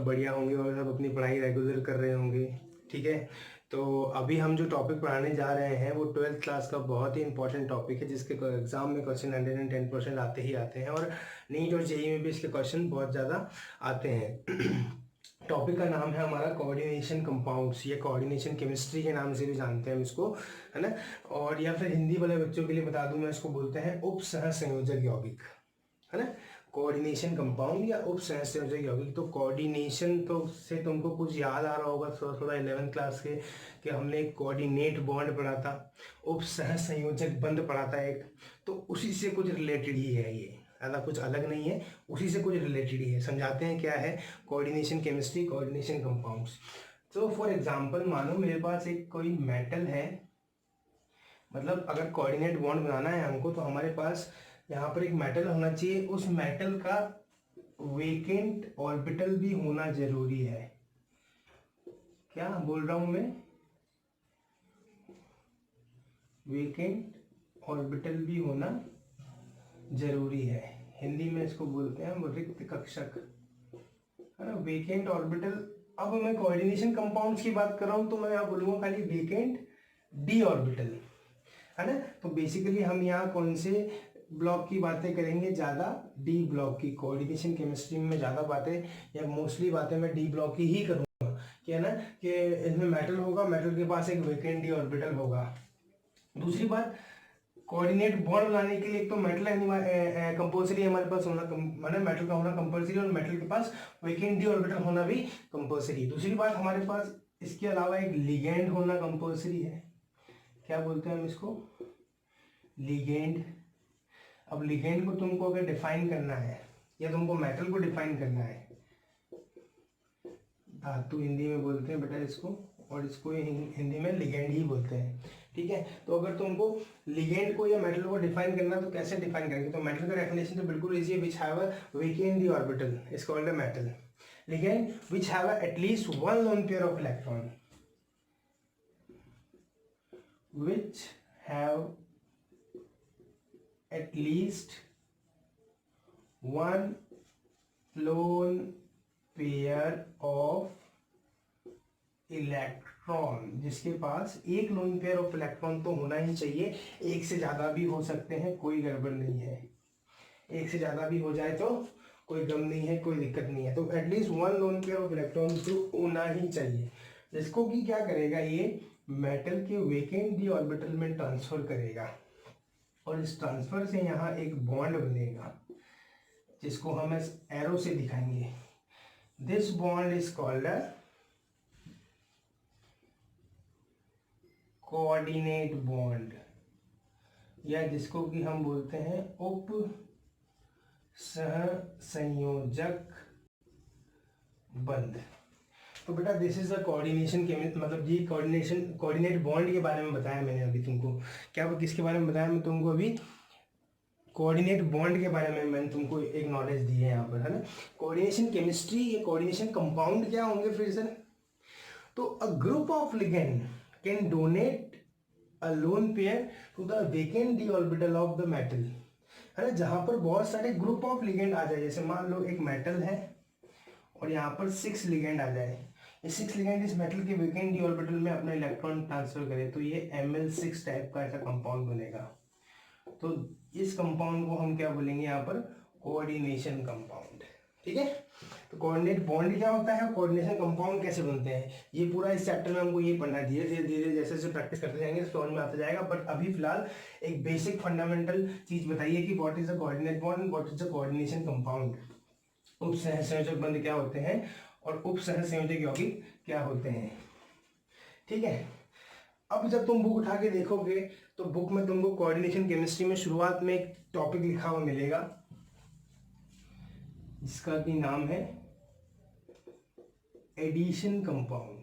सब बढ़िया होंगे और सब अपनी पढ़ाई रेगुलर कर रहे होंगे। ठीक है, तो अभी हम जो टॉपिक पढ़ाने जा रहे हैं वो 12th क्लास का बहुत ही इंपॉर्टेंट टॉपिक है, जिसके एग्जाम में क्वेश्चन 110% आते ही आते हैं और नीट और जेईई में भी इसके क्वेश्चन बहुत ज़्यादा आते हैं। टॉपिक का नाम है हमारा कोऑर्डिनेशन कंपाउंड्स या कोऑर्डिनेशन केमिस्ट्री के नाम से भी जानते हैं हम इसको, है ना। और या फिर हिंदी वाले बच्चों के लिए बता दूं मैं, इसको बोलते हैं उप सह संयोजक यौगिक, है ना। कोऑर्डिनेशन कंपाउंड या उप सह संयोजक यौगिक। तो कोऑर्डिनेशन तो से तुमको कुछ याद आ रहा होगा थोड़ा थोड़ा 11th क्लास के, कि हमने एक कोऑर्डिनेट बॉन्ड पढ़ा था, उप सह संयोजक बंध पढ़ा था एक, तो उसी से कुछ रिलेटेड ही है ये, ज़्यादा कुछ अलग नहीं है, उसी से कुछ रिलेटेड ही है। समझाते हैं क्या है कोऑर्डिनेशन केमिस्ट्री, कोऑर्डिनेशन कंपाउंड्स। तो फॉर एग्जांपल मानो मेरे पास एक कोई मेटल है, मतलब अगर कोऑर्डिनेट बॉन्ड बनाना है हमको तो हमारे पास यहाँ पर एक मेटल होना चाहिए, उस मेटल का वेकेंट ऑर्बिटल भी होना जरूरी है। क्या बोल रहा हूँ मैं, वेकेंट ऑर्बिटल भी होना जरूरी है। हिंदी में इसको बोलते हैं हम रिक्त कक्षक, है ना, वेकेंट ऑर्बिटल। अब मैं कोऑर्डिनेशन कंपाउंड्स की बात कर रहा हूं तो मैं यहाँ बोलूंगा खाली वेकेंट डी ऑर्बिटल, है ना। तो बेसिकली हम यहाँ कौन से ब्लॉक की बातें करेंगे, ज़्यादा डी ब्लॉक की। कोऑर्डिनेशन केमिस्ट्री में ज़्यादा बातें या मोस्टली बातें मैं डी ब्लॉक की ही करूँगा, कि है ना, कि इसमें मेटल होगा, मेटल के पास एक वेकेंट डी ऑर्बिटल होगा। दूसरी बात, कोऑर्डिनेट बॉन्ड बनाने के लिए एक तो मेटल कंपल्सरी हमारे पास होना, मतलब मेटल का होना कंपल्सरी, और मेटल के पास वेकेंट डी ऑर्बिटल होना भी कंपल्सरी। दूसरी बात, हमारे पास इसके अलावा एक लिगेंड होना कंपल्सरी है। क्या बोलते हैं हम इसको, लिगेंड। अब लिगेंड को तुमको अगर डिफाइन करना है या तुमको मेटल को डिफाइन करना है, धातु हिंदी में बोलते हैं बेटा इसको, और इसको हिंदी में लिगेंड ही बोलते हैं। ठीक है, तो अगर तुमको लिगेंड को या मेटल को डिफाइन करना तो कैसे डिफाइन करेंगे, तो मेटल का डेफिनेशन तो बिल्कुल इजी है, which have a vacant D orbital is called a metal. Ligand which have a at least one lone pair of electron, which have at least one lone pair of electron, जिसके पास एक lone pair of electron तो होना ही चाहिए, एक से ज़्यादा भी हो सकते हैं, कोई गड़बड़ नहीं है। एक से ज़्यादा भी हो जाए तो कोई गम नहीं है, कोई दिक्कत नहीं है। तो at least one lone pair of electron तो होना ही चाहिए, जिसको कि क्या करेगा, ये मेटल के वेकेंट डी ऑर्बिटल में ट्रांसफर करेगा, और इस ट्रांसफर से यहाँ एक बॉन्ड बनेगा, जिसको हम इस एरो से दिखाएंगे। This bond is called a coordinate bond, या जिसको कि हम बोलते हैं उप सह संयोजक बंध। तो बेटा दिस इज द कोऑर्डिनेशन के, मतलब ये कोऑर्डिनेट बॉन्ड के बारे में बताया मैंने अभी तुमको। क्या किसके बारे में बताया मैं तुमको अभी, कोऑर्डिनेट बॉन्ड के बारे में मैंने तुमको एक नॉलेज दी है यहाँ पर, है ना। कोऑर्डिनेशन केमिस्ट्री या कोऑर्डिनेशन कंपाउंड क्या होंगे फिर से, तो a group of ligand can donate a lone pair to the vacant D orbital of the metal, है ना। जहाँ पर बहुत सारे ग्रुप ऑफ लिगेंड आ जाए, जैसे मान लो एक मेटल है और यहाँ पर 6 लिगेंड आ जाए, ये 6 लिगेंड इस मेटल के वेकेंट डी ऑर्बिटल में अपना इलेक्ट्रॉन ट्रांसफर करे, तो ये Ml6 टाइप का ऐसा कंपाउंड बनेगा। तो इस कंपाउंड को हम क्या बोलेंगे यहाँ पर, कोऑर्डिनेशन कंपाउंड। ठीक है, तो कोऑर्डिनेट बॉन्ड क्या होता है, कोऑर्डिनेशन कंपाउंड कैसे बनते हैं, ये पूरा इस चैप्टर में हमको ये पढ़ना है। धीरे धीरे धीरे जैसे जैसे प्रैक्टिस करते जाएंगे समझ में आता जाएगा, बट अभी फिलहाल एक बेसिक फंडामेंटल चीज बताइए कि what is the coordinate bond, what is the coordination compound, उप सह संयोजक बंध क्या होते हैं और उप सह संयोजक यौगिक क्या होते हैं। ठीक है, अब जब तुम बुक उठा के देखोगे तो बुक में तुमको कोऑर्डिनेशन केमिस्ट्री में शुरुआत में एक टॉपिक लिखा हुआ मिलेगा, जिसका की नाम है एडिशन कंपाउंड,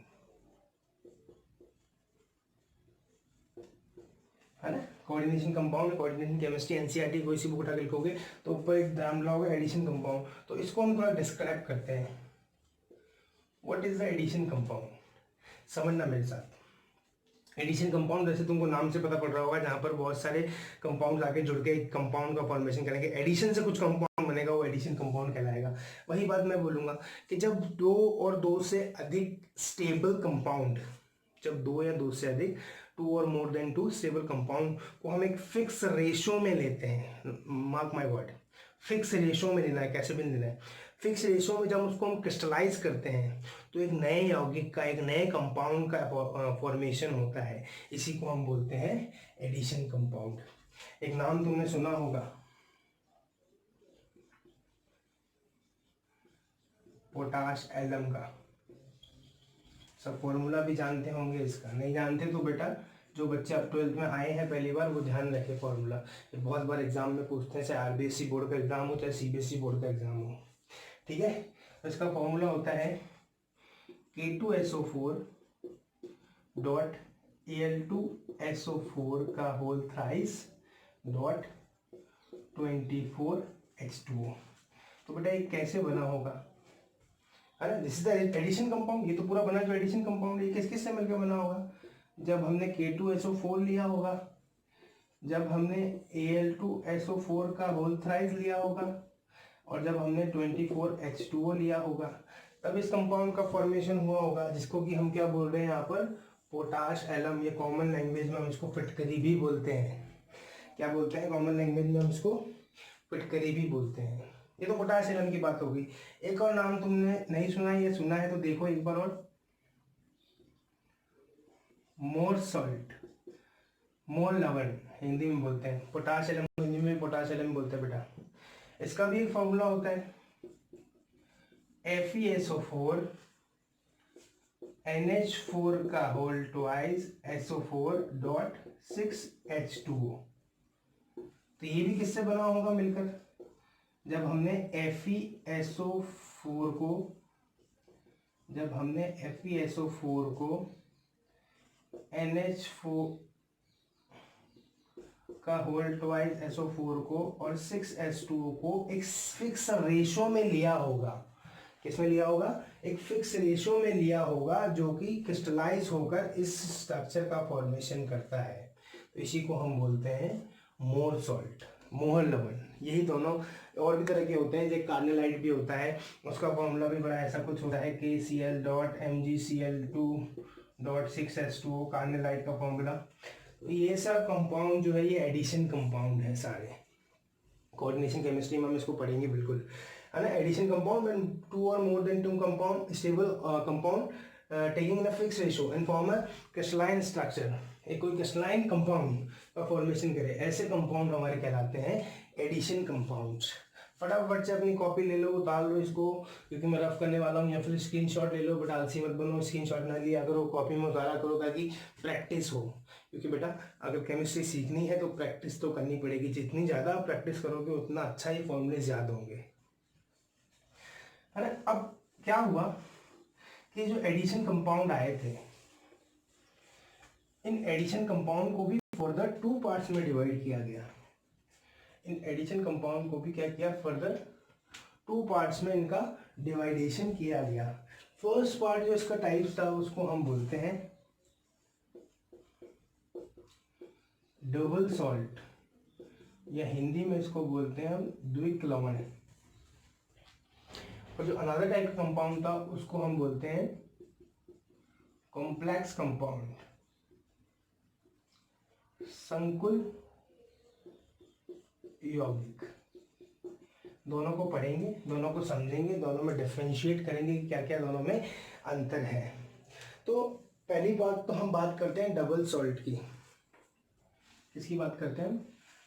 है ना। Coordination compound, coordination chemistry NCERT कोई सी बुक उठा के लिखोगे तो ऊपर एक नाम लिखा होगा एडिशन कंपाउंड। तो इसको हम थोड़ा डिस्क्राइब करते हैं, what is the addition compound, समझना मेरे साथ। एडिशन कंपाउंड वैसे तुमको नाम से पता पड़ रहा होगा, जहाँ पर बहुत सारे कंपाउंड आके जुड़ के एक कंपाउंड का फॉर्मेशन करेंगे, एडिशन से कुछ कंपाउंड बनेगा, वो एडिशन कंपाउंड कहलाएगा। वही बात मैं बोलूँगा कि जब दो और दो से अधिक स्टेबल कंपाउंड, जब दो या दो से अधिक, टू और more than two stable compound को हम एक फिक्स रेशो में लेते हैं, mark my word, fix ratio में लेना है, कैसे भी लेना है, फिक्स रेशो में जब उसको हम क्रिस्टलाइज करते हैं तो एक नए यौगिक का, एक नए कंपाउंड का फॉर्मेशन होता है। इसी को हम बोलते हैं एडिशन कंपाउंड। एक नाम तुमने सुना होगा, पोटाश एलम का, सब फॉर्मूला भी जानते होंगे इसका। नहीं जानते तो बेटा जो बच्चे अब 12th में आए हैं पहली बार, वो ध्यान रखे फॉर्मूला, ये बहुत बार एग्जाम में पूछते हैं, चाहे आरबीएसई बोर्ड का एग्जाम हो चाहे सीबीएसई बोर्ड का एग्जाम हो। ठीक है, तो इसका फॉर्मूला होता है K2SO4 डॉट Al2SO4 का होल थ्राइस डॉट 24H2O। तो बेटा ये कैसे बना होगा, है ना, this is the addition compound. ये तो पूरा बना जो एडिशन कंपाउंड, ये किस किस से मिलकर बना होगा, जब हमने K2SO4 लिया होगा, जब हमने Al2SO4 का होल थ्राइस लिया होगा, और जब हमने 24H2O लिया होगा, तब इस कंपाउंड का फॉर्मेशन हुआ होगा, जिसको कि हम क्या बोल रहे हैं यहाँ पर, पोटाश एलम। ये कॉमन लैंग्वेज में हम इसको फिटकरी भी बोलते हैं। क्या बोलते हैं कॉमन लैंग्वेज में हम इसको, फिटकरी भी बोलते हैं। ये तो पोटाश एलम की बात होगी। एक और नाम तुमने नहीं सुना है, ये सुना है तो देखो एक बार और, मोर सॉल्ट, मोर लवण हिंदी में बोलते हैं, पोटाश एलम हिंदी में पोटाश एलम बोलते हैं बेटा। इसका भी एक फॉर्मूला होता है FeSO4 NH4 का whole twice SO4 dot 6H2O। तो ये भी किससे बना होगा मिलकर, जब हमने FeSO4 को, जब हमने FeSO4 को NH4 का होल ट्वाइस SO4 को और 6H2O को एक फिक्स रेशो में लिया होगा। किसमें लिया होगा, एक फिक्स रेशो में लिया होगा, जो कि क्रिस्टलाइज होकर इस स्ट्रक्चर का फॉर्मेशन करता है। तो इसी को हम बोलते हैं मोर सॉल्ट, मोहर लवण। यही दोनों और भी तरह के होते हैं, जो कार्नेलाइट भी होता है, उसका फॉर्मूला भी बड़ा ऐसा कुछ होता है, KCl dot MgCl2 dot 6H2O, carnallite का फॉर्मूला। तो ये सब कंपाउंड जो है ये एडिशन कंपाउंड है सारे। कोऑर्डिनेशन केमिस्ट्री में हम इसको पढ़ेंगे बिल्कुल, है ना। एडिशन कंपाउंड व्हेन टू और more than two compound stable compound taking in a fix ratio and form a crystalline structure. एक कोई क्रिस्टलाइन कंपाउंड का फॉर्मेशन करे, ऐसे कंपाउंड हमारे कहलाते हैं एडिशन कंपाउंड्स। फटाफट से अपनी कॉपी ले लो, उतार लो इसको, क्योंकि मैं रफ करने वाला हूँ, या फिर स्क्रीनशॉट ले लो, बट आलसी मत बनो, स्क्रीनशॉट ना लिया करो, कॉपी में उतारा करो, ताकि प्रैक्टिस हो। क्योंकि बेटा अगर केमिस्ट्री सीखनी है तो प्रैक्टिस तो करनी पड़ेगी, जितनी ज़्यादा आप प्रैक्टिस करोगे उतना अच्छा ही फॉर्मूले याद होंगे, है ना। अब क्या हुआ कि जो एडिशन कंपाउंड आए थे, इन एडिशन कंपाउंड को भी फर्दर 2 पार्ट्स में डिवाइड किया गया। इन एडिशन कंपाउंड को भी क्या किया, फर्दर 2 पार्ट्स में इनका डिवाइडेशन किया गया। फर्स्ट पार्ट जो इसका टाइप्स था उसको हम बोलते हैं डबल सॉल्ट, या हिंदी में इसको बोलते हैं हम द्विक लवण। और जो अनदर टाइप का कंपाउंड था उसको हम बोलते हैं कॉम्प्लेक्स कंपाउंड, संकुल यौगिक। दोनों को पढ़ेंगे, दोनों को समझेंगे, दोनों में डिफरेंशिएट करेंगे कि क्या क्या दोनों में अंतर है। तो पहली बात तो हम बात करते हैं डबल सॉल्ट की। किसकी बात करते हैं,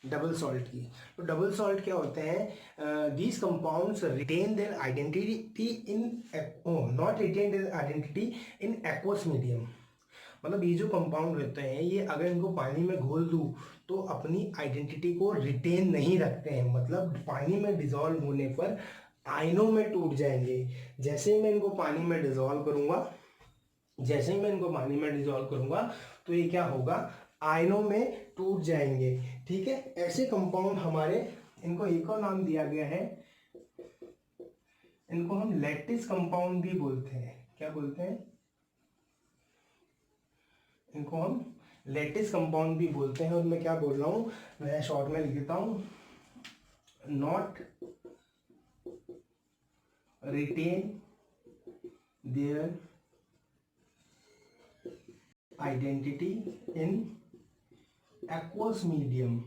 डबल सॉल्ट की। तो डबल सॉल्ट क्या होते हैं, these compounds retain their identity in, not retain their identity in aqueous medium. मतलब ये जो कंपाउंड रहते हैं ये अगर इनको पानी में घोल दूँ तो अपनी आइडेंटिटी को रिटेन नहीं रखते हैं, मतलब पानी में डिजॉल्व होने पर आयनों में टूट जाएंगे। जैसे ही मैं इनको पानी में डिजॉल्व करूँगा, जैसे ही मैं इनको पानी में डिजॉल्व करूँगा तो ये क्या होगा, आयनों में टूट जाएंगे। ठीक है, ऐसे कंपाउंड हमारे, इनको एक और नाम दिया गया है, इनको हम लैटिस कंपाउंड भी बोलते हैं। क्या बोलते हैं, इनको हम लेटिस कंपाउंड भी बोलते हैं। और मैं क्या बोल रहा हूँ, मैं शॉर्ट में लिख देता हूँ, not retain their identity in aqueous medium,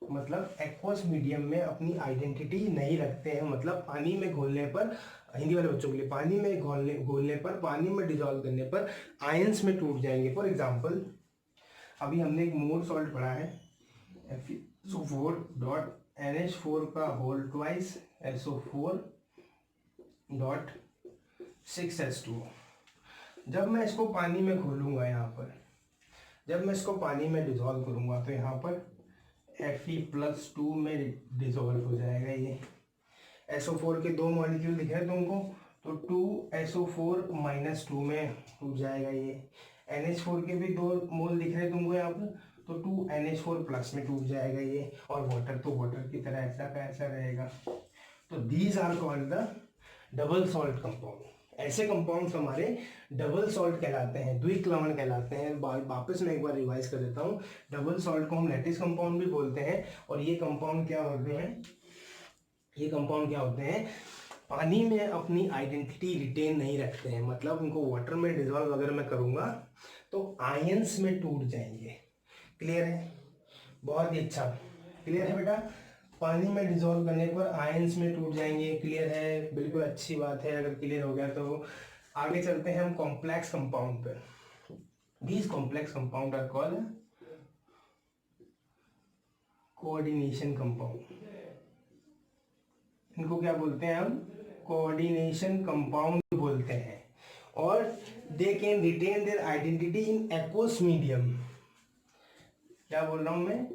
मतलब एक्वस मीडियम में अपनी आइडेंटिटी नहीं रखते हैं, मतलब पानी में घोलने पर, हिंदी वाले बच्चों के लिए, पानी में घोलने पर, पानी में डिजोल्व करने पर आयंस में टूट जाएंगे। फॉर एग्जांपल अभी हमने एक मोर सॉल्ट पढ़ा है FeSO4.NH4 का होल ट्वाइस SO4.6H2O। जब मैं इसको पानी में घोलूंगा, यहाँ पर जब मैं इसको पानी में डिजोल्व करूंगा तो यहाँ पर Fe+2 में डिजोल्व हो जाएगा। ये SO4 के 2 मॉलिक्यूल दिख रहे हैं तुमको, तो 2SO4-2 में टूट जाएगा। ये NH4 के भी 2 मोल दिख रहे हैं तुमको यहाँ पर, तो 2NH4+ में टूट जाएगा ये। और वाटर तो वाटर की तरह ऐसा का ऐसा रहेगा। तो these are called the double salt compound. ऐसे कंपाउंड्स हमारे डबल सॉल्ट कहलाते हैं, द्विक लवण कहलाते हैं। वापस मैं एक बार रिवाइज कर देता हूँ। डबल सॉल्ट को हम लैटिस कंपाउंड भी बोलते हैं। और ये कंपाउंड क्या होते हैं, पानी में अपनी आइडेंटिटी रिटेन नहीं रखते हैं, मतलब उनको वाटर में डिजोल्व अगर मैं करूँगा तो आयंस में टूट जाएंगे। क्लियर है? बहुत ही अच्छा, क्लियर है बेटा? पानी में डिजोल्व करने पर आयंस में टूट जाएंगे। क्लियर है? बिल्कुल अच्छी बात है। अगर क्लियर हो गया तो आगे चलते हैं हम कॉम्प्लेक्स कंपाउंड पर। These complex compound are called coordination compound. इनको क्या बोलते हैं हम? कोऑर्डिनेशन कंपाउंड बोलते हैं। और they can retain their identity in aqueous medium. क्या बोल रहा हूं मैं?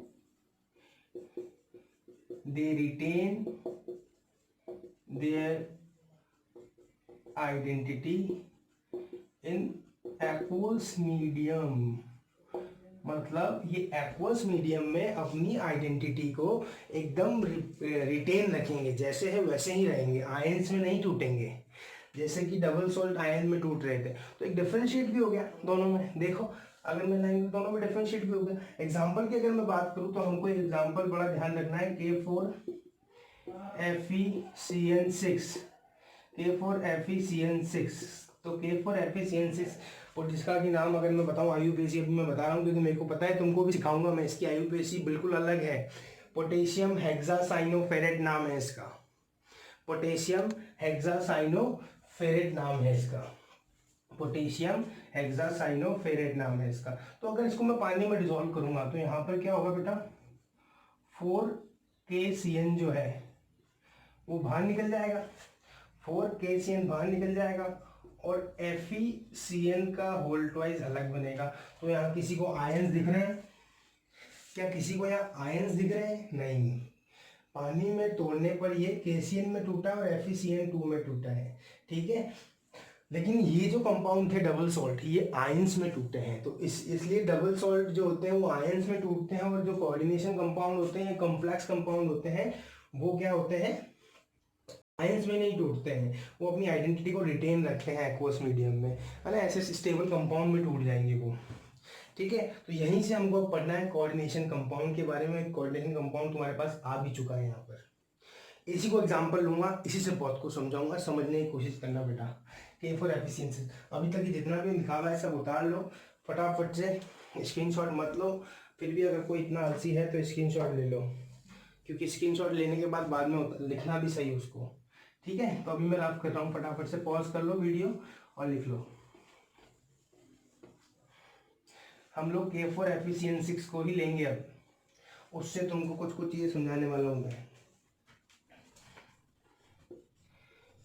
They retain their identity in aqueous medium, मतलब ये एक्वस मीडियम में अपनी आइडेंटिटी को एकदम रिटेन रखेंगे, जैसे है वैसे ही रहेंगे, आयंस में नहीं टूटेंगे। जैसे कि डबल सॉल्ट आयन में टूट रहे थे, तो एक डिफरेंशिएट भी हो गया दोनों में। देखो अगर मैं लाइन दोनों में डिफरेंशिएट भी हो गया। एग्जांपल की अगर मैं बात करूं तो हमको एग्जांपल बड़ा ध्यान रखना है। K4FeCN6 तो K4FeCN6 और जिसका कि नाम अगर मैं बताऊं IUPAC, अभी मैं बता रहा हूं क्योंकि मेरे को पता है, तुमको भी सिखाऊंगा मैं। इसकी IUPAC बिल्कुल अलग है। पोटेशियम हेक्सासाइनोफेरेट नाम है इसका। पोटेशियम हेक्सासाइनोफेरेट नाम है इसका। पोटेशियम हेक्सासाइनोफेरेट नाम है इसका। तो अगर इसको मैं पानी में डिसॉल्व करूंगा तो यहाँ पर क्या होगा बेटा? 4KCN जो है वो बाहर निकल जाएगा, 4KCN बाहर निकल जाएगा और FeCN का होल ट्वाइस अलग बनेगा। तो यहाँ किसी को आयंस दिख रहे हैं क्या? किसी को यहाँ आयंस दिख रहे हैं? नहीं। पानी में तोड़ने पर ये KCN में टूटा और FeCN2 में टूटा है, ठीक है। लेकिन ये जो कंपाउंड थे डबल सॉल्ट, ये आयंस में टूटे हैं। तो इसलिए डबल सॉल्ट जो होते हैं वो आयंस में टूटते हैं। और जो कोऑर्डिनेशन कंपाउंड होते हैं, कॉम्प्लेक्स कंपाउंड होते हैं, वो क्या होते हैं? आयंस में नहीं टूटते हैं, वो अपनी आइडेंटिटी को रिटेन रखते हैं एक्वस मीडियम में, है ना। ऐसे स्टेबल कंपाउंड में टूट जाएंगे वो, ठीक है। तो यहीं से हमको पढ़ना है कोऑर्डिनेशन कंपाउंड के बारे में। कोऑर्डिनेशन कंपाउंड तुम्हारे पास आ भी चुका है यहाँ पर। इसी को एग्जांपल लूंगा, इसी से बहुत कुछ समझाऊंगा, समझने की कोशिश करना बेटा। K4FeCN6 अभी तक जितना भी लिखा हुआ है सब उतार लो फटाफट से, स्क्रीनशॉट मत लो। फिर भी अगर कोई इतना आलसी है तो स्क्रीनशॉट ले लो, क्योंकि स्क्रीनशॉट लेने के बाद में लिखना भी सही उसको, ठीक है। तो अभी मैं रफ कर रहा हूँ, फटाफट से पॉज कर लो वीडियो और लिख लो। हम लोग K4FeCN6 को ही लेंगे अब, उससे तुमको कुछ कुछ चीजें समझाने वाला हूँ मैं।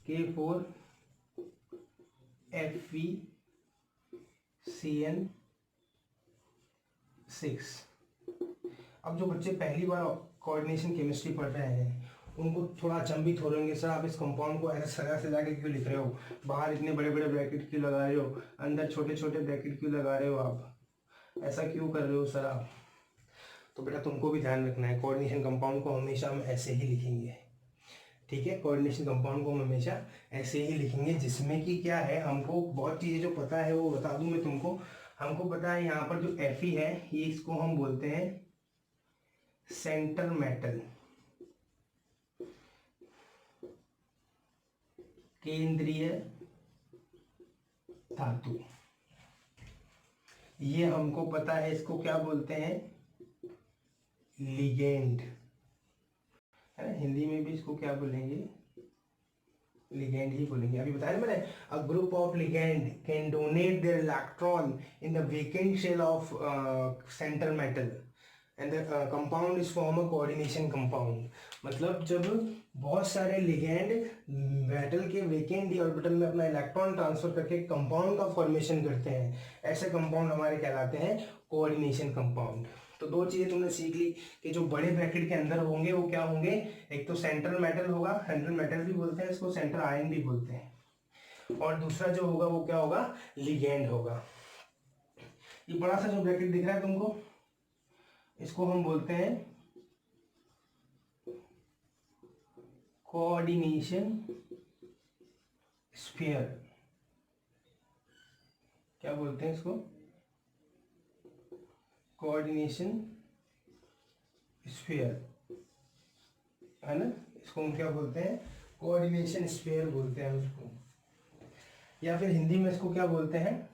K4FeCN6। अब जो बच्चे पहली बार कोऑर्डिनेशन केमिस्ट्री पढ़ रहे हैं उनको थोड़ा अचंभित हो रहेंगे, सर आप इस कंपाउंड को ऐसे सजा के क्यों लिख रहे हो? बाहर इतने बड़े बड़े ब्रैकेट क्यों लगा रहे हो? अंदर छोटे छोटे ब्रैकेट क्यों लगा रहे हो? आप ऐसा क्यों कर रहे हो सर आप? तो बेटा तुमको भी ध्यान रखना है, कोऑर्डिनेशन कंपाउंड को हमेशा हम ऐसे ही लिखेंगे, ठीक है। कोऑर्डिनेशन कंपाउंड को हम हमेशा ऐसे ही लिखेंगे, जिसमें कि क्या है, हमको बहुत चीज़ें जो पता है वो बता दूं मैं तुमको। हमको पता है यहाँ पर जो Fe है ये इसको हम बोलते हैं सेंटर मेटल, केंद्रीय धातु। ये हमको पता है इसको क्या बोलते हैं, लिगेंड, है ना। हिंदी में भी इसको क्या बोलेंगे, लिगेंड ही बोलेंगे। अभी बताया मैंने, a group of ligand can donate their electron in the vacant shell of center metal and the compound is form a coordination compound. मतलब जब बहुत सारे लिगेंड मेटल के वेकेंट डी ऑर्बिटल में अपना इलेक्ट्रॉन ट्रांसफर करके कंपाउंड का formation करते हैं, ऐसे कंपाउंड हमारे कहलाते हैं कोऑर्डिनेशन कंपाउंड। तो दो चीजें तुमने सीख ली कि जो बड़े ब्रैकेट के अंदर होंगे वो क्या होंगे, एक तो सेंट्रल मेटल होगा, सेंट्रल मेटल भी बोलते हैं इसको, सेंट्रल आयन भी बोलते हैं, और दूसरा जो होगा वो क्या होगा, लिगेंड होगा। ये बड़ा सा जो ब्रैकेट दिख रहा है तुमको, इसको हम बोलते हैं कोऑर्डिनेशन स्फीयर। क्या बोलते हैं इसको, कोऑर्डिनेशन स्फीयर, है ना। इसको हम क्या बोलते हैं, कोऑर्डिनेशन स्फीयर बोलते हैं उसको, या फिर हिंदी में इसको क्या बोलते हैं,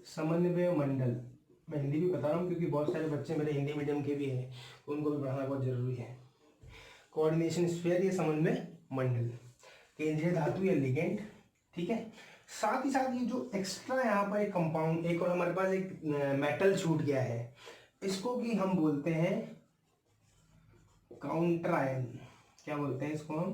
समन्वय मंडल। मैं हिंदी भी बता रहा हूँ क्योंकि बहुत सारे बच्चे मेरे हिंदी मीडियम के भी हैं, उनको भी पढ़ाना बहुत जरूरी है। कोऑर्डिनेशन स्फीयर या समन्वय मंडल, केंद्रीय धातु या लिगेंड, ठीक है। साथ ही साथ ये जो एक्स्ट्रा यहाँ पर एक कंपाउंड, एक और हमारे पास एक मेटल छूट गया है, इसको भी हम बोलते हैं काउंटर आयन। क्या बोलते हैं इसको हम,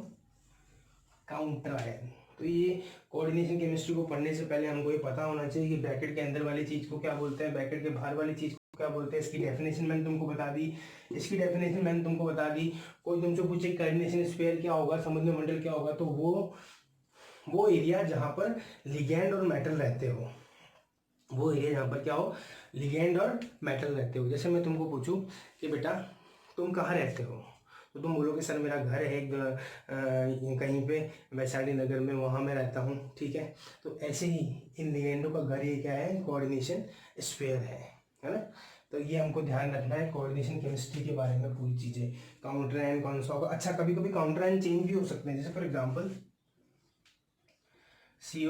काउंटर आयन। तो ये कोऑर्डिनेशन केमिस्ट्री को पढ़ने से पहले हमको ये पता होना चाहिए कि ब्रैकेट के अंदर वाली चीज को क्या बोलते हैं, ब्रैकेट के बाहर वाली चीज को क्या बोलते हैं। इसकी डेफिनेशन मैंने तुमको बता दी, इसकी डेफिनेशन मैंने तुमको बता दी। कोई तुमसे पूछे कोऑर्डिनेशन स्फीयर क्या होगा, समन्वय मंडल क्या होगा, तो वो एरिया जहाँ पर लिगेंड और मेटल रहते हो, वो एरिया जहाँ पर क्या हो, लिगेंड और मेटल रहते हो। जैसे मैं तुमको पूछूं कि बेटा तुम कहाँ रहते हो, तो तुम बोलोगे सर मेरा घर है कहीं पे वैशाली नगर में, वहाँ मैं रहता हूँ, ठीक है। तो ऐसे ही इन लिगेंडों का घर ये क्या है, कोऑर्डिनेशन स्फीयर है ना। तो ये हमको ध्यान रखना है कोऑर्डिनेशन केमिस्ट्री के बारे में पूरी चीज़ें। काउंटर आयन कौन सा होगा, अच्छा कभी कभी काउंटर आयन चेंज भी हो सकते हैं, जैसे फॉर एग्जाम्पल CONH3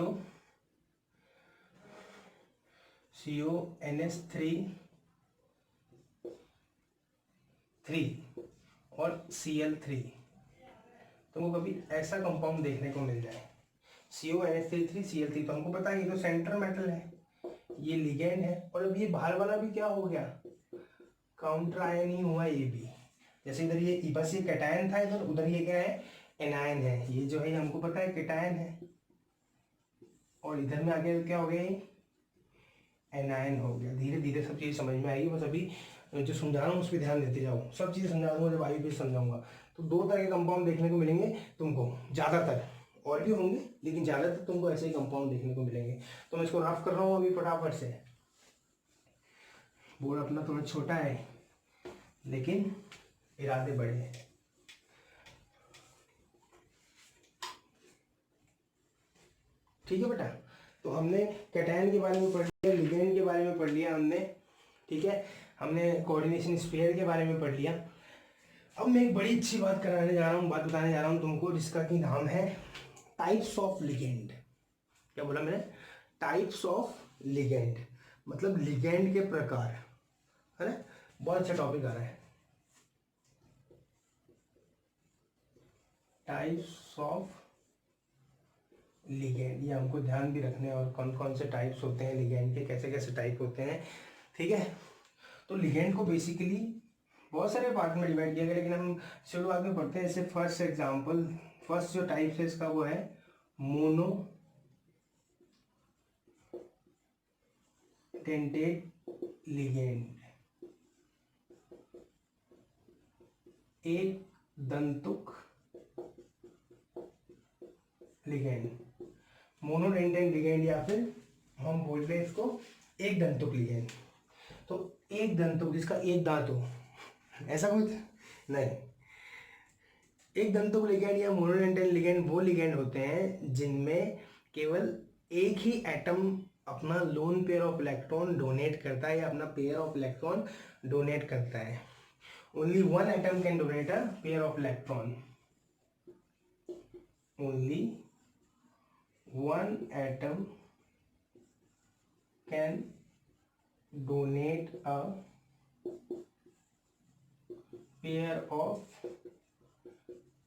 और Cl3, तुमको कभी ऐसा कंपाउंड देखने को मिल जाए, CONH3 Cl3, तो हमको पता है ये तो सेंटर मेटल है, ये लिगेंड है, और अब ये बाहर वाला भी क्या हो गया, काउंटर आयन ही हुआ ये भी। जैसे इधर ये बस ये कैटायन था इधर, उधर ये क्या है, एनायन है। ये जो है हमको पता है कैटायन है, और इधर में आगे क्या हो गया, एनायन हो गया। धीरे धीरे सब चीज़ समझ में आएगी, बस अभी जो समझा रहा हूँ उस पर ध्यान देते जाओ, सब चीज़ समझा दूंगा जब आगे भी समझाऊंगा। तो दो तरह के कंपाउंड देखने को मिलेंगे तुमको ज़्यादातर, और भी होंगे लेकिन ज़्यादातर तुमको ऐसे ही कंपाउंड देखने को मिलेंगे। तो मैं इसको रफ कर रहा हूँ अभी फटाफट से। बोर्ड अपना थोड़ा छोटा है लेकिन इरादे बड़े हैं। ठीक है बेटा, तो हमने कैटायन के बारे में पढ़ लिया, लिगेंड के बारे में पढ़ लिया हमने, ठीक है। हमने कोऑर्डिनेशन स्फीयर के बारे में पढ़ लिया। अब मैं एक बड़ी अच्छी बात कराने जा रहा हूँ, बात बताने जा रहा हूँ तुमको, जिसका कि नाम है टाइप्स ऑफ लिगेंड। क्या बोला मैंने, टाइप्स ऑफ लिगेंड, मतलब लिगेंड के प्रकार, है ना। बहुत अच्छा टॉपिक आ रहा है, टाइप्स ऑफ लिगेंड। ये हमको ध्यान भी रखने, और कौन कौन से टाइप्स होते हैं लिगेंड के, कैसे कैसे टाइप होते हैं, ठीक है। तो लिगेंड को बेसिकली बहुत सारे पार्ट में डिवाइड किया गया, लेकिन हम शुरुआत में पढ़ते हैं। जैसे फर्स्ट एग्जांपल, फर्स्ट जो टाइप है इसका वो है मोनो डेंटेड लिगेंड, एक दंतुक लिगेंड, मोनोडेंटेड लिगेंड, या फिर हम बोल रहे हैं इसको एक दंतुक लिगेंड। तो एक दंतुक जिसका एक दांत हो, ऐसा कुछ नहीं। एक दंतुक लिगेंड या मोनोडेंटेड लिगेंड वो लिगेंड होते हैं जिनमें केवल एक ही एटम अपना lone pair of electron donate करता है या अपना पेयर ऑफ इलेक्ट्रॉन डोनेट करता है। Only one atom can donate a pair of electron, only one atom can donate a pair of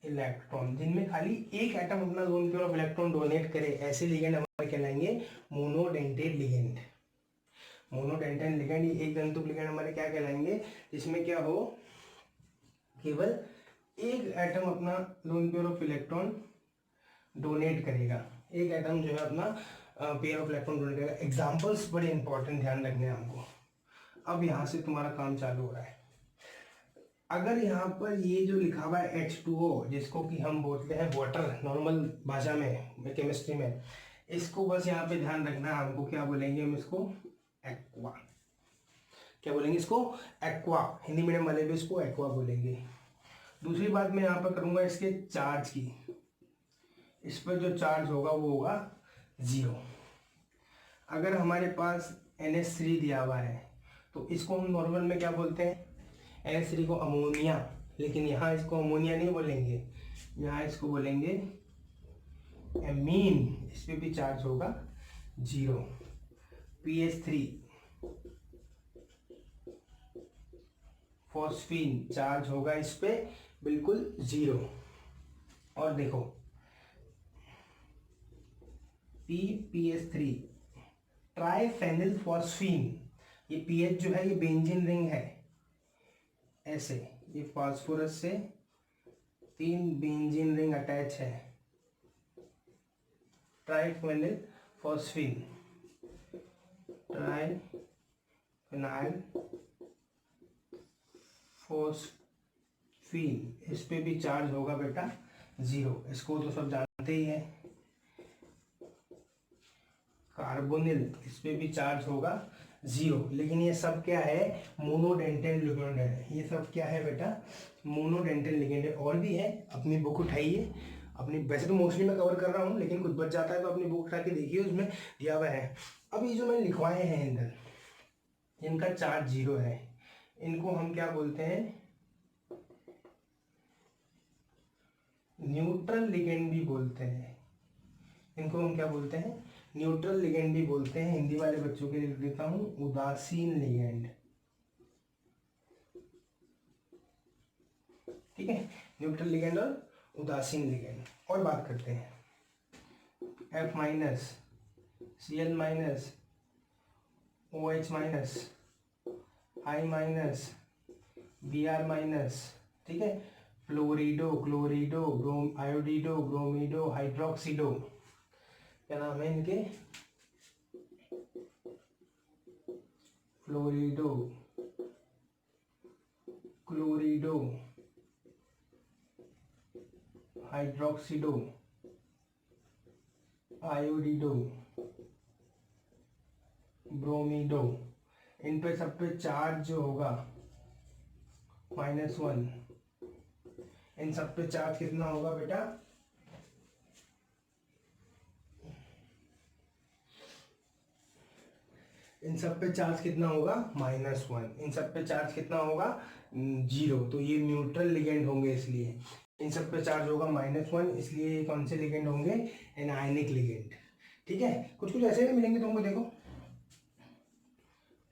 electron, जिनमें खाली एक एटम अपना lone pair of electron donate करे, ऐसे लिगेंड हमारे कहलाएंगे मोनोडेंटेड लिगेंड। मोनोडेंटेड लिगेंड, ये एक तंतुक लिगेंड हमारे क्या कहलाएंगे, जिसमें क्या हो, केवल एक एटम अपना lone pair of electron donate करेगा, एक एटम जो है अपना पेयर ऑफ इलेक्ट्रॉन डोनेट करेगा। एग्जांपल्स बड़े इंपॉर्टेंट ध्यान रखने हैं हमको। अब यहाँ से तुम्हारा काम चालू हो रहा है। अगर यहाँ पर ये जो लिखा हुआ है H2O, जिसको कि हम बोलते हैं वाटर नॉर्मल भाषा में, केमिस्ट्री में, इसको बस यहाँ पे ध्यान रखना है हमको। क्या बोलेंगे हम इसको, एक्वा। क्या बोलेंगे इसको, एक्वा। हिंदी मीडियम वाले भी इसको एक्वा बोलेंगे। दूसरी बात मैं यहाँ पर करूँगा इसके चार्ज की। इस पर जो चार्ज होगा वो होगा 0। अगर हमारे पास NH3 दिया हुआ है तो इसको हम नॉर्मल में क्या बोलते हैं, NH3 को अमोनिया, लेकिन यहाँ इसको अमोनिया नहीं बोलेंगे, यहाँ इसको बोलेंगे एमीन। इस पर भी चार्ज होगा 0। PH3 फॉस्फीन, चार्ज होगा इस पे बिल्कुल 0। और देखो PPH3 ट्राइफेनिल फॉस्फीन, ये PH जो है ये बेंजीन रिंग है, ऐसे ये फास्फोरस से 3 बेंजीन रिंग अटैच है, ट्राइफेनिल फॉस्फीन, ट्राइफेनाइल फॉस्फीन, इस पे भी चार्ज होगा बेटा 0। इसको तो सब जानते ही हैं। कार्बोनिल, इस पे भी चार्ज होगा 0। लेकिन ये सब क्या है, मोनोडेंटेड लिगेंड है। ये सब क्या है बेटा, मोनोडेंटेड लिगेंड है। और भी है, अपनी बुक उठाइए, अपनी, वैसे तो मोस्टली मैं कवर कर रहा हूँ, लेकिन कुछ बच जाता है तो अपनी बुक उठा के देखिए, उसमें दिया हुआ है। अब ये जो मैंने लिखवाए हैं इधर, इनका चार्ज 0 है, इनको हम क्या बोलते हैं, न्यूट्रल लिगेंड भी बोलते हैं। इनको हम क्या बोलते हैं, न्यूट्रल लिगेंड भी बोलते हैं। हिंदी वाले बच्चों के लिए लिख देता हूं, उदासीन लिगेंड। ठीक है, न्यूट्रल लिगेंड और उदासीन लिगेंड। और बात करते हैं, F minus, Cl minus, OH minus, I minus, Br minus, ठीक है, फ्लोरिडो, क्लोरिडो, आयोडीडो, ब्रोमीडो, हाइड्रोक्सीडो, क्या नाम है इनके, फ्लोरिडो, क्लोरिडो, हाइड्रोक्सीडो, आयोडीडो, ब्रोमीडो। इन पे सब पे चार्ज जो होगा -1। इन सब पे चार्ज कितना होगा बेटा, इन सब पे चार्ज कितना होगा, -1। इन सब पे चार्ज कितना होगा, 0। तो ये न्यूट्रल लिगेंड होंगे, इसलिए इन सब पे चार्ज होगा -1, इसलिए ये कौन से लिगेंड होंगे, एनायनिक लिगेंड। ठीक है, कुछ कुछ ऐसे भी मिलेंगे तुमको, देखो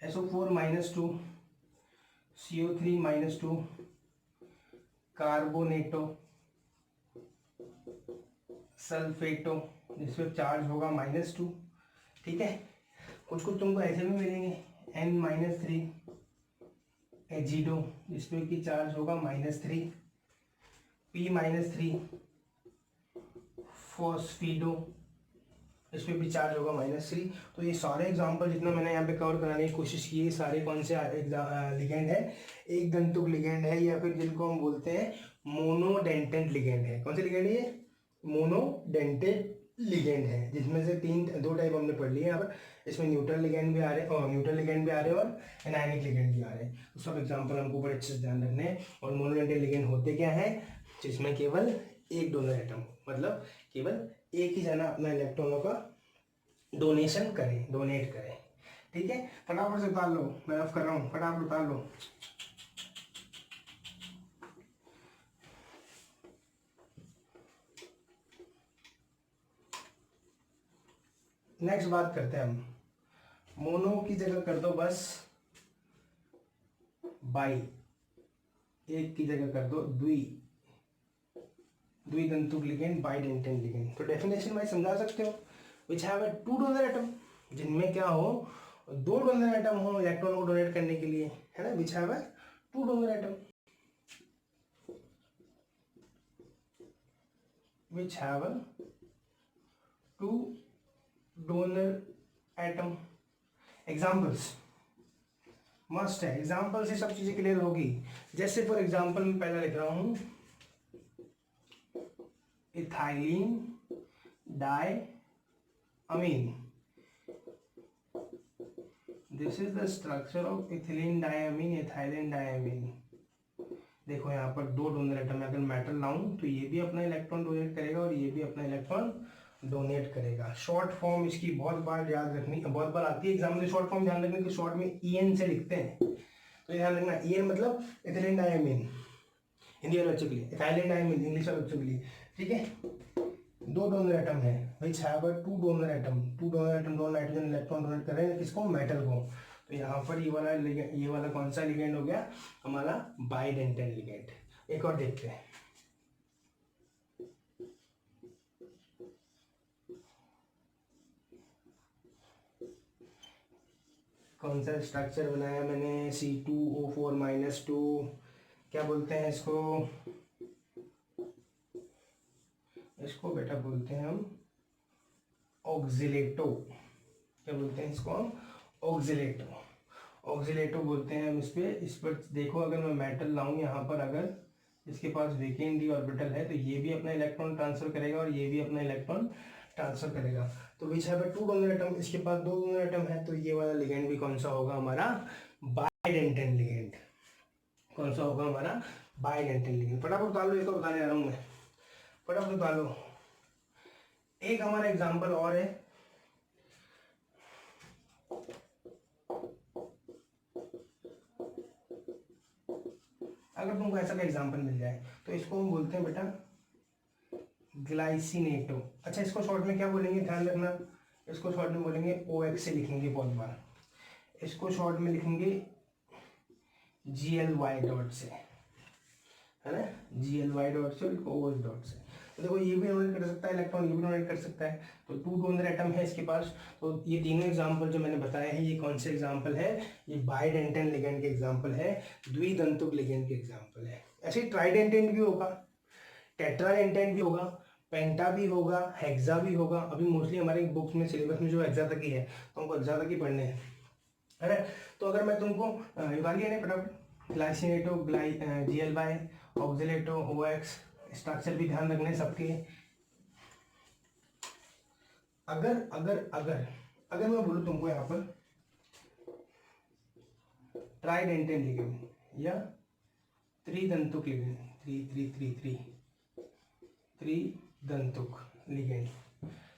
SO4-2, CO3-2, कार्बोनेटो, सल्फेटो, जिसपे चार्ज होगा -2। ठीक है, कुछ कुछ तुमको ऐसे भी मिलेंगे, N-3 एजिडो, जिसपे कि चार्ज होगा -3, P-3 फॉस्फिडो, इस पर भी चार्ज होगा -3। तो ये सारे एग्जाम्पल जितना मैंने यहाँ पे कवर कराने की कोशिश की है, सारे कौन से लिगेंड है, एक दंतुक लिगेंड है, या फिर जिनको हम बोलते हैं मोनोडेंटेड लिगेंड है। कौन से लिगेंड है ये, मोनोडेंटेड लिगेंड है, जिसमें से 2 टाइप हमने पढ़ लिए यहाँ पर। इसमें न्यूट्रल लिगेंड भी आ रहे हैं, और न्यूट्रल लिगेंड भी आ रहे हैं, और एनायनिक लिगेंड भी आ रहे हैं। तो सब एग्जाम्पल हमको बड़े अच्छे से ध्यान रखने हैं। और मोनोडेंटेड लिगेंड होते क्या है, जिसमें केवल एक डोनर एटम, मतलब केवल एक ही जना अपना इलेक्ट्रॉनों का डोनेशन करें, डोनेट करें। ठीक है, फटाफट से उतार लो, मैं ऑफ कर रहा हूँ, फटाफट उतार लो। नेक्स्ट बात करते हैं हम, मोनो की जगह कर दो बस बाई, एक की जगह कर दो द्वि, द्विदंतुक लिगेंड, बाइडेंटेन लिगेंड। तो डेफिनेशन वाइज समझा सकते हो, which have a two donor atom, जिनमें क्या हो, दो डोनर एटम हो इलेक्ट्रॉन को डोनेट करने के लिए, है ना, which have a two donor atom, which have a two donor atom. Examples must है, एग्जाम्पल से सब चीजें क्लियर होगी। जैसे फॉर एग्जाम्पल मैं पहला लिख रहा हूं, ethylene diamine, this is the structure of ethylene diamine, ethylene diamine. देखो यहाँ पर दो डोनर एटम, अगर मेटल लाऊं तो ये भी अपना इलेक्ट्रॉन डोनेट करेगा और ये भी अपना इलेक्ट्रॉन डोनेट करेगा। शॉर्ट फॉर्म इसकी बहुत बार याद रखनी, बहुत बार आती है एग्जाम में शॉर्ट फॉर्म ध्यान रखने की, शॉर्ट में EN से लिखते हैं, तो ध्यान रखना EN मतलब इथिलीन डाइअमीन, हिंदी वाले बच्चों के लिए, इथाइलिन डाइअमीन इंग्लिश वाले बच्चों के लिए। ठीक है, दो डोनर एटम है, which have a two donor atom, two donor atom, दो नाइट्रोजन इलेक्ट्रॉन डोनेट कर रहे हैं किसको, मेटल को। तो यहाँ पर ये वाला कौन सा लिगेंड हो गया हमारा, बाइडेंटेन लिगेंड। एक और देखते हैं, कौन सा स्ट्रक्चर बनाया मैंने, C2O4-2, क्या बोलते हैं इसको, इसको बेटा बोलते हैं हम ऑक्सिलेटो, क्या बोलते हैं इसको हम, ऑक्सिलेटो, ऑक्सिलेटो बोलते हैं हम इस पर देखो, अगर मैं मेटल लाऊं यहाँ पर, अगर इसके पास वेकेंट डी ऑर्बिटल है तो ये भी अपना इलेक्ट्रॉन ट्रांसफर करेगा और ये भी अपना इलेक्ट्रॉन ट्रांसफर करेगा। तो which have a two donor atom, इसके पास दो डोनर एटम है, तो ये वाला लिगेंड भी कौन सा होगा हमारा, बाइडेंटेन लिगेंड। कौन सा होगा हमारा, बाइडेंटेन लिगेंड। फटाफट उतार लो, ये तो बताने जा रहा हूँ मैं, फटाफट उतार लो। एक हमारा एग्जाम्पल और है, अगर तुमको ऐसा का एग्जाम्पल मिल जाए तो इसको हम बोलते हैं बेटा ग्लाइसिनेटो। अच्छा, इसको शॉर्ट में क्या बोलेंगे, ध्यान रखना, इसको शॉर्ट में बोलेंगे OX से लिखेंगे बहुत बार, इसको शॉर्ट में लिखेंगे GLY डॉट से, है ना, GLY डॉट से और OH डॉट से। तो देखो ये भी डोनेट कर सकता है इलेक्ट्रॉन, ये भी डोनेट कर सकता है, तो टू डोनर एटम है इसके पास। तो ये तीनों एग्जांपल जो मैंने बताया है, ये कौन से एग्जांपल है, ये बाइडेंटेन लिगेंड के एग्जांपल है, द्विदंतुक लिगेंड के एग्जांपल है। ऐसे ही ट्राइडेंटेन भी होगा, टेट्राडेंटेन भी होगा, पेंटा भी होगा, हेक्सा भी होगा। अभी मोस्टली हमारे बुक्स में सिलेबस में जो हेक्सा तक ही है, तो हमको हेक्सा तक ही पढ़ने हैं, है ना। तो अगर मैं तुमको निकालिए ना फटाफट, ग्लाइसिनेटो, GLY, ऑक्सिलेटो, OX, स्ट्रक्चर भी ध्यान रखने सबके। अगर अगर अगर अगर मैं बोलूँ तुमको यहाँ पर ट्राइडेंटेन लिगेंड या त्रिदंतुक लिगेंड, त्रिदंतुक लिगेंड,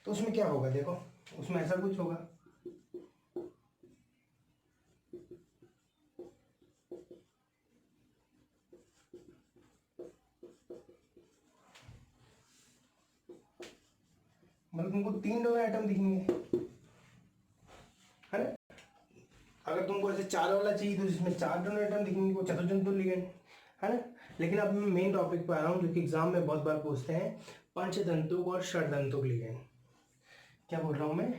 तो उसमें क्या होगा, देखो उसमें ऐसा कुछ होगा, मतलब तुमको तीन डोनर एटम दिखेंगे, है ना। अगर तुमको ऐसे चार वाला चाहिए तो जिसमें चार डोनर एटम दिखेंगे वो चतुर्दंतुक लिगेंड, है ना। लेकिन अब मैं मेन टॉपिक पे आ रहा हूँ जो कि एग्जाम में बहुत बार पूछते हैं, पंचदंतुक और षडदंतुक लिगेंड। क्या बोल रहा हूँ मैं,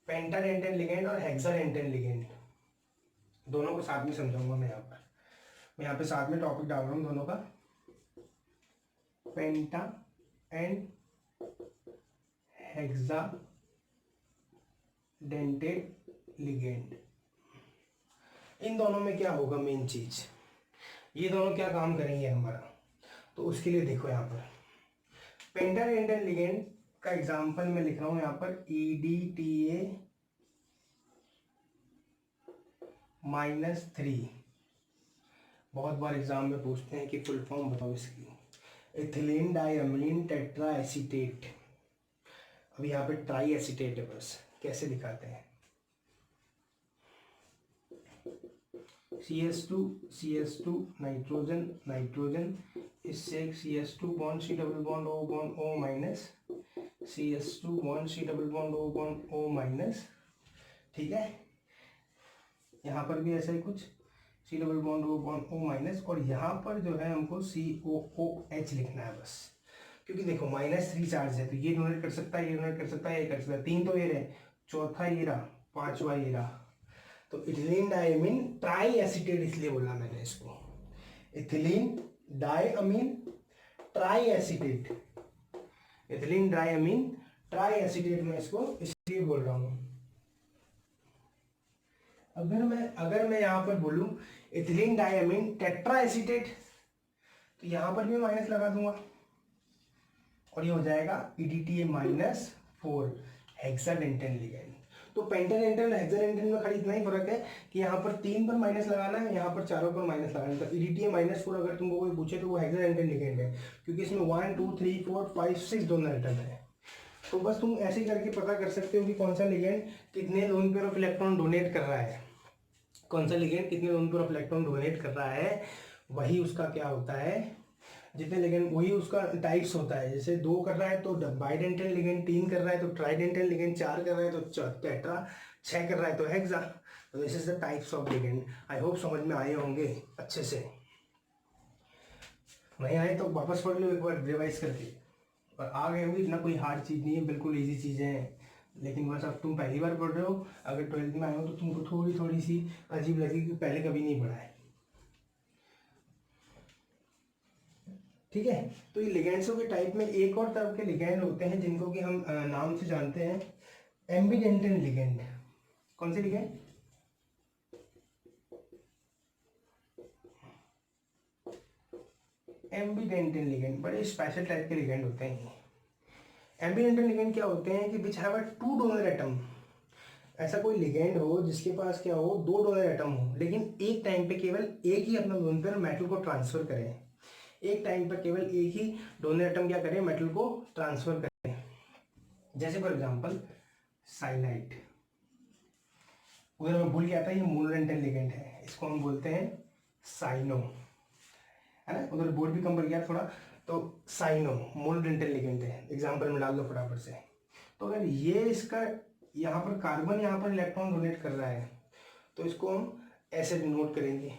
पेंटाडेंटेन लिगेंड और हेक्साडेंटेन लिगेंड, दोनों को साथ में समझाऊंगा मैं यहाँ पर। मैं यहाँ पे साथ में टॉपिक डाल रहा हूँ दोनों का, पेंटा एंड हेक्साडेंटेन लिगेंड। इन दोनों में क्या होगा, मेन चीज, ये दोनों क्या काम करेंगे हमारा, तो उसके लिए देखो यहाँ पर पेंटाडेंटेन लिगेंड का एग्जांपल मैं लिख रहा हूं यहाँ पर EDTA-3। बहुत बार एग्जाम में पूछते हैं कि फुल फॉर्म बताओ इसकी, इथिलीन डाइअमीन टेट्रा एसीटेट। अब यहाँ पे ट्राई एसीटेट है बस, कैसे दिखाते हैं, CS2 नाइट्रोजन नाइट्रोजन, इससे एक CS2 bond C double bond O minus, CS2 bond C double bond O minus, ठीक है। यहाँ पर भी ऐसा ही कुछ C double bond O minus, और यहाँ पर जो है हमको COOH लिखना है बस, क्योंकि देखो -3 चार्ज है तो ये डोनेट कर सकता है, ये डोनेट कर सकता है, ये कर सकता है, 3 तो ये रहे, चौथा ये रहा, 5वां ये रहा, तो इथिलीन डायमीन ट्राई एसीटेट इसलिए बोला मैंने इसको, ethylene diamine try acetate, ethylene diamine try acetate में इसको इसलिए बोल रहा हूँ। अगर मैं यहाँ पर बोलूँ इथिलीन डायमीन टेट्रा एसीटेट, तो यहाँ पर भी माइनस लगा दूंगा और ये हो जाएगा EDTA-4 हेक्साडेंटेन लिगेंड। तो पेंटाडेंटेन हेक्साडेंटेन में खाली इतना ही फर्क है कि यहाँ पर 3 पर माइनस लगाना है, यहाँ पर चारों पर माइनस लगाना है। तो EDTA-4 अगर तुमको कोई पूछे तो वो हेक्साडेंटेन लिगेंड है, क्योंकि इसमें 1 2 3 4 5 6 डोनर एटम है। तो बस तुम ऐसे ही करके पता कर सकते हो कि कौन सा लिगेंड कितने lone pair of electron donate कर रहा है, कौन सा लिगेंड कितने lone pair of electron donate कर रहा है, वही उसका क्या होता है, जितने लिगेंड वही उसका टाइप्स होता है। जैसे 2 कर रहा है तो बाइडेंटल लिगेंड, 3 कर रहा है तो ट्राइडेंटल लिगेंड, 4 कर रहा है तो टेट्रा, 6 कर रहा है तो हेक्सा। तो this is the types of ligand. I hope समझ में आए होंगे अच्छे से, नहीं आए तो वापस पढ़ लो एक बार रिवाइज करके, और आ गए होंगे, इतना कोई हार्ड चीज़ नहीं है, बिल्कुल ईजी चीज़ें हैं। लेकिन बस अब तुम पहली बार पढ़ रहे हो, अगर 12th में आए हो तो तुमको थोड़ी सी अजीब लगेगी कि पहले कभी नहीं पढ़ा है, ठीक है। तो ये लिगेंड्सों के टाइप में एक और तरह के लिगेंड होते हैं जिनको कि हम नाम से जानते हैं, एम्बिडेंटेन लिगेंड। कौन से लिगेंड? एम्बिडेंटेन लिगेंड बड़े स्पेशल टाइप के लिगेंड होते हैं। एम्बिडेंटेन लिगेंड क्या होते हैं कि which have a 2 donor atom, ऐसा कोई लिगेंड हो जिसके पास क्या हो 2 डोनर एटम हो, लेकिन एक टाइम पे केवल एक ही अपना लोन पेयर मेटल को ट्रांसफर करें, एक टाइम पर केवल एक ही डोनर एटम क्या करें, मेटल को ट्रांसफर करें। जैसे फॉर एग्जांपल साइनाइड, उधर मैं भूल गया था, ये मोनोडेंटल लिगेंड है, इसको हम बोलते हैं साइनो, है ना, उधर बोर्ड भी कम पड़ गया थोड़ा, तो साइनो मोनोडेंटल लिगेंड है, एग्जांपल में डाल दो फटाफट से। तो अगर ये इसका यहाँ पर कार्बन यहाँ पर इलेक्ट्रॉन डोनेट कर रहा है तो इसको हम ऐसे डिनोट करेंगे,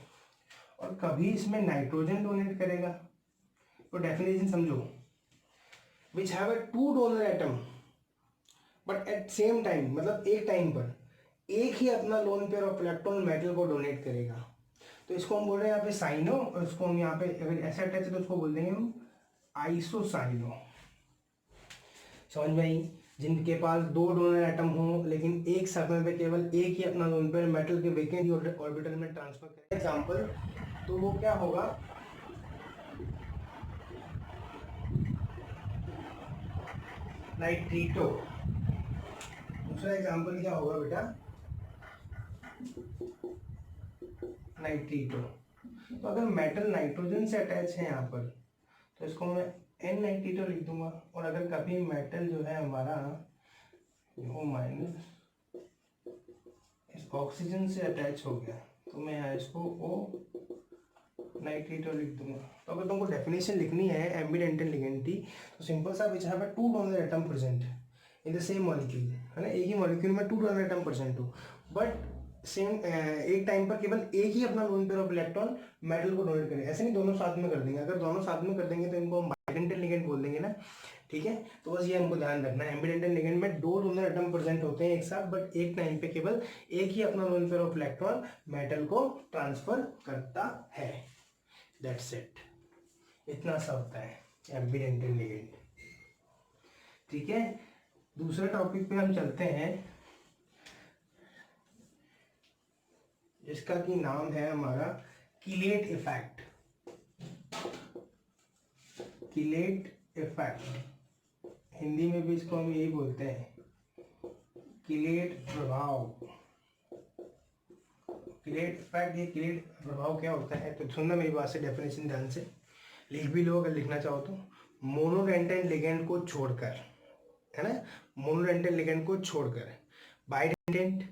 और कभी इसमें नाइट्रोजन डोनेट करेगा तो डेफिनेशन समझो, which have a 2 donor atom but at same time, मतलब एक टाइम पर एक ही अपना lone pair of electron metal को डोनेट करेगा, तो इसको हम बोल रहे हैं यहाँ पे साइनो, और इसको हम यहाँ पे अगर ऐसा अटैच है तो उसको बोल देंगे हम आइसोसाइनो। समझ में आई? जिनके पास 2 डोनर एटम हो लेकिन एक समय पे केवल एक ही अपना लोन पेयर मेटल के वैकेंट ऑर्बिटल में ट्रांसफर करें एग्जाम्पल, तो वो क्या होगा, नाइट्रीटो। दूसरा एग्जाम्पल क्या होगा बेटा, नाइट्रीटो। तो अगर मेटल नाइट्रोजन से अटैच है यहाँ पर तो इसको मैं N-नाइट्रीटो लिख दूंगा, और अगर कभी मेटल जो है हमारा O माइनस इस ऑक्सीजन से अटैच हो गया तो मैं यहाँ इसको O नाइट्रीटो लिख दूंगा। तो अगर तुमको डेफिनेशन लिखनी है एम्बिडेंटल लिगेंड की, तो सिंपल सा which have 2 donor atom present in the same molecule, है ना, एक ही मॉलिक्यूल में 2 डोनर एटम प्रेजेंट हो, बट सेम एक टाइम पर केवल एक ही अपना lone pair of electron metal को डोनेट करें, ऐसे नहीं दोनों साथ में कर देंगे, अगर दोनों साथ में कर देंगे तो इनको हम बाइडेंटल लिगेंड बोल देंगे ना, ठीक है। तो बस ये हमको ध्यान रखना है, एम्बिडेंटल लिगेंड में 2 डोनर एटम प्रेजेंट होते हैं एक साथ, बट एक टाइम पे केवल एक ही अपना lone pair of electron metal को ट्रांसफर करता है, दैट्स इट, इतना सा होता है एम्बिडेंटल लिगेंड, ठीक है। दूसरे टॉपिक पे हम चलते हैं जिसका कि नाम है हमारा chelate effect. Chelate effect Hindi में भी इसको हम यही बोलते हैं, किलेट प्रभाव। किलेट इफेक्ट, ये किलेट प्रभाव क्या होता है, तो सुनना मेरी बात से, डेफिनेशन ध्यान से लिख भी लो अगर लिखना चाहो तो। मोनोडेंटल लिगेंड को छोड़कर, है ना, मोनोडेंटल लिगेंड को छोड़कर बाइडेंटेंट,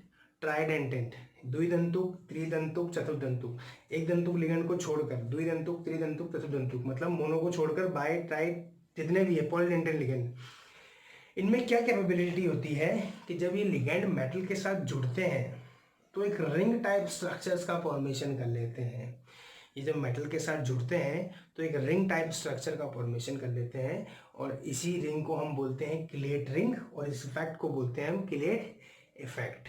ट्राइडेंटेंट, द्विदंतुक, त्रिदंतुक, चतुर्दंतुक, एक दंतुक लिगेंड को छोड़कर, द्विदंतुक, त्रिदंतुक, चतुर्दंतुक, मतलब मोनो को छोड़कर बाई, ट्राई, जितने भी है पॉलीडेंटेट लिगेंड, इनमें क्या कैपेबिलिटी होती है कि जब ये लिगेंड मेटल के साथ जुड़ते हैं तो एक रिंग टाइप स्ट्रक्चर्स का फॉर्मेशन कर लेते हैं। ये जब मेटल के साथ जुड़ते हैं तो एक रिंग टाइप स्ट्रक्चर का फॉर्मेशन कर लेते हैं, और इसी रिंग को हम बोलते हैं किलेट रिंग, और इस इफेक्ट को बोलते हैं हम किलेट इफेक्ट।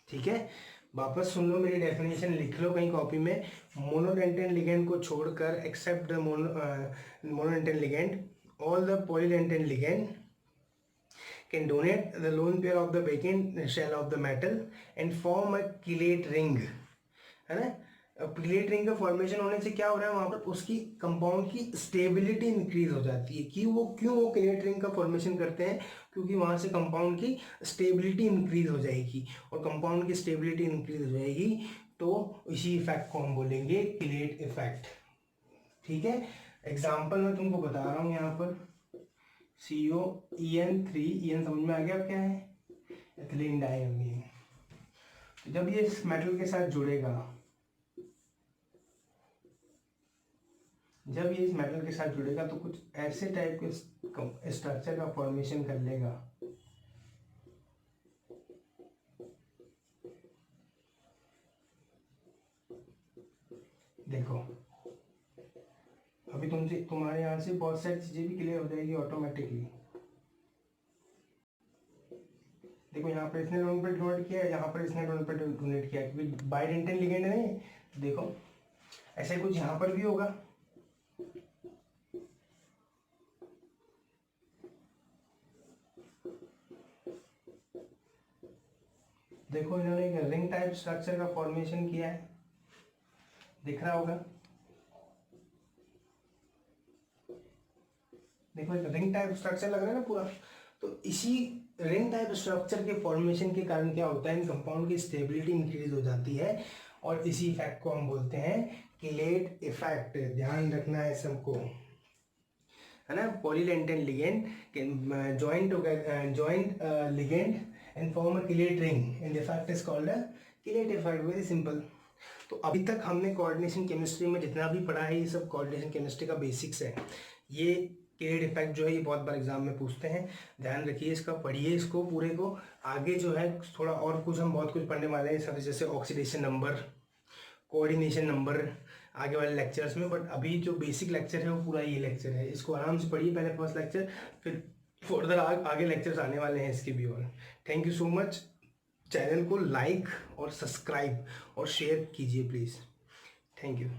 ठीक है, वापस सुन लो, मेरी डेफिनेशन लिख लो कहीं कॉपी में। मोनोडेंटेन लिगेंड को छोड़कर except the monodentate ligand, all the polydentate ligand can donate the lone pair of the vacant shell of the metal and form a chelate ring, है ना। अब क्लेट रिंग का फॉर्मेशन होने से क्या हो रहा है, वहाँ पर उसकी कंपाउंड की स्टेबिलिटी इंक्रीज हो जाती है। कि वो क्यों वो क्लेट रिंग का फॉर्मेशन करते हैं, क्योंकि वहाँ से कंपाउंड की स्टेबिलिटी इंक्रीज हो जाएगी, और कंपाउंड की स्टेबिलिटी इंक्रीज हो जाएगी तो इसी इफेक्ट को हम बोलेंगे क्लेट इफेक्ट। ठीक है, एग्जाम्पल मैं तुमको बता रहा हूँ यहाँ पर, COEN3, EN समझ में आ गया क्या है, एथिलीन डाइअमीन। तो जब ये इस मेटल के साथ जुड़ेगा, जब ये इस मेटल के साथ जुड़ेगा तो कुछ ऐसे टाइप के स्ट्रक्चर का फॉर्मेशन कर लेगा। देखो अभी तुम्हारे यहाँ से बहुत सारी चीजें भी क्लियर हो जाएगी ऑटोमेटिकली। देखो यहाँ पर इसने लोन पर डोनेट किया, यहाँ पर इसने लोन पर डोनेट किया, क्योंकि बाइडेंटेन लिगेंड नहीं। देखो ऐसे कुछ यहाँ पर भी होगा। देखो इन्होंने एक रिंग टाइप स्ट्रक्चर का फॉर्मेशन किया है, दिख रहा होगा। देखो एक रिंग टाइप स्ट्रक्चर लग रहा है ना पूरा। तो इसी रिंग टाइप स्ट्रक्चर के फॉर्मेशन के कारण क्या होता है, इन कंपाउंड की स्टेबिलिटी इंक्रीज हो जाती है, और इसी इफेक्ट को हम बोलते हैं किलेट इफेक्ट। ध्यान रखना है सबको, है ना। Polydentate ligand joint ligand and form a chelate ring and the effect is called a chelate effect, very simple। तो अभी तक हमने कोऑर्डिनेशन केमिस्ट्री में जितना भी पढ़ा है ये सब कोऑर्डिनेशन केमिस्ट्री का बेसिक्स है। ये chelate इफेक्ट जो है ये बहुत बार एग्जाम में पूछते हैं, ध्यान रखिए इसका, पढ़िए इसको पूरे को। आगे जो है थोड़ा और कुछ हम बहुत कुछ पढ़ने वाले हैं सब, जैसे ऑक्सीडेशन नंबर, कोऑर्डिनेशन नंबर आगे वाले लेक्चर्स में। बट अभी जो बेसिक लेक्चर है वो पूरा ये लेक्चर है, इसको आराम से पढ़िए पहले फर्स्ट लेक्चर, फिर फर्दर आगे लेक्चर्स आने वाले हैं इसके भी। और thank you so much. Channel को लाइक और सब्सक्राइब और शेयर कीजिए प्लीज़। Thank you.